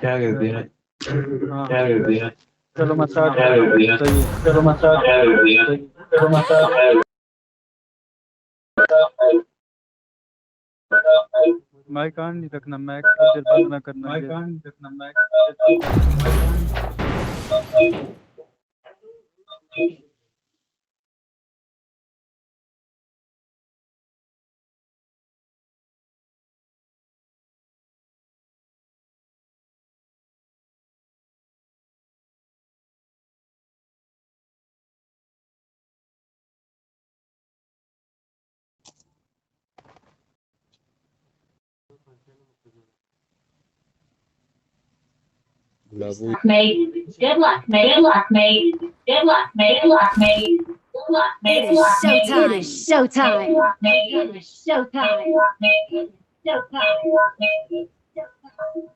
क्या करती है? हाँ क्या करती है? चलो मैं स्टार्ट क्या करता हूँ। करती है? सही है। चलो मसाज क्या करती है? चलो मसाज माइक ऑन नहीं रखना, माइक थोड़ी देर बंद ना करना। माइक ये ऑन रखना, mic Mate. Good luck, mate. Good luck, mate. Good luck, mate. Good luck, mate. Good luck, mate. It is showtime. It is Good showtime. luck, mate. Good luck, mate. Good luck, mate. Good luck, mate.